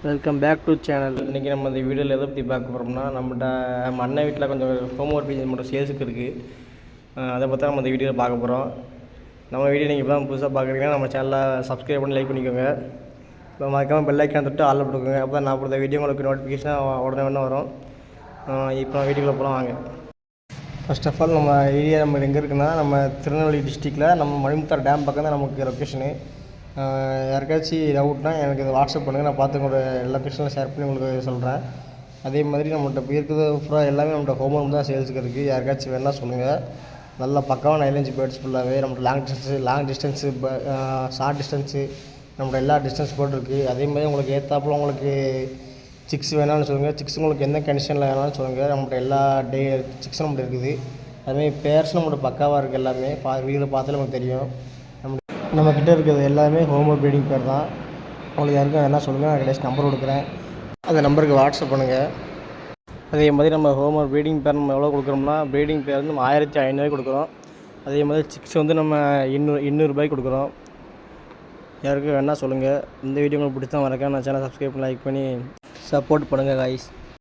Welcome back to channel. இன்றைக்கி நம்ம இந்த வீடியோவில் எதை பற்றி பார்க்க போகிறோம்னா, நம்மகிட்ட நம்ம அண்ணன் வீட்டில் கொஞ்சம் ஹோம் ஒர்க் பீஸ் மட்டும் சேல்ஸுக்கு இருக்குது. அதை பற்றி நம்ம இந்த வீடியோவில் பார்க்க போகிறோம். நம்ம வீடியோ நீங்கள் இப்போ தான் புதுசாக பார்க்குறீங்கன்னா நம்ம சேனலில் சப்ஸ்கிரைப் பண்ணி லைக் பண்ணிக்கோங்க. இப்போ மறக்காமல் பெல் ஐக்கான் தொட்டு ஆளில் போட்டுக்கோங்க. அப்போ தான் நான் கொடுத்த வீடியோ உங்களுக்கு நோட்டிஃபிகேஷன் உடனே வரும். இப்போ நான் வீடியோக்குள்ளே போகலாம் வாங்க. ஃபர்ஸ்ட் ஆஃப் ஆல் நம்ம ஏரியா நம்ம எங்கே இருக்குன்னா, நம்ம திருநெல்வேலி டிஸ்ட்ரிக்டில் நம்ம மணிமுத்தார் டேம் பக்கம் தான் நமக்கு லொக்கேஷனு. யாருக்காச்சும் டவுட்னா எனக்கு இது வாட்ஸ்அப் பண்ணுங்கள், நான் பார்த்து உங்களோட லொக்கேஷனில் ஷேர் பண்ணி உங்களுக்கு சொல்கிறேன். அதே மாதிரி நம்மள்கிட்ட இருக்கிறது ஃபுல்லாக எல்லாமே நம்மள்ட்ட ஹோம் ஒர்க் தான் சேல்ஸுக்கு இருக்குது. யாருக்காச்சும் வேணால் சொல்லுங்கள். நல்லா பக்காவாக 9 inch பேர்ட்ஸ் ஃபுல்லாகவே நம்மள்ட்ட லாங் டிஸ்டன்ஸு ஷார்ட் டிஸ்டன்ஸு நம்மள்ட்ட எல்லா டிஸ்டன்ஸ் போர்டு இருக்குது. அதே மாதிரி உங்களுக்கு ஏற்றாப்புல உங்களுக்கு சிக்ஸ் வேணாலும் சொல்லுங்கள். சிக்ஸ் உங்களுக்கு எந்த கண்டிஷனில் வேணாலும் சொல்லுங்கள். நம்மள்ட்ட எல்லா சிக்ஸும் நம்மள்ட்ட இருக்குது. அதுமாதிரி பேர்ஸும் நம்மள்ட்ட பக்காவாக இருக்குது. எல்லாமே வீடியோவில் பார்த்தாலே நமக்கு தெரியும். நம்மக்கிட்ட இருக்கிறது எல்லாமே ஹோம் ஒர்க் ப்ரீடிங் பேர் தான். உங்களுக்கு யாருக்கும் என்ன சொல்லுங்கள், நான் கடைசி நம்பர் கொடுக்குறேன். அந்த நம்பருக்கு வாட்ஸ்அப் பண்ணுங்கள். அதே மாதிரி நம்ம ஹோம் ஒர்க் ப்ரீடிங் பேர் நம்ம எவ்வளோ கொடுக்குறோம்னா, ப்ரீடிங் பேர் வந்து நம்ம 1500 கொடுக்குறோம். அதே மாதிரி சிக்ஸ் வந்து நம்ம 200 கொடுக்குறோம். யாருக்கும் வேணால் சொல்லுங்கள். இந்த வீடியோ உங்களுக்கு பிடிச்சா மறக்காம நான் சேனல் சப்ஸ்கிரைப் பண்ணி லைக் பண்ணி சப்போர்ட் பண்ணுங்கள் காய்ஸ்.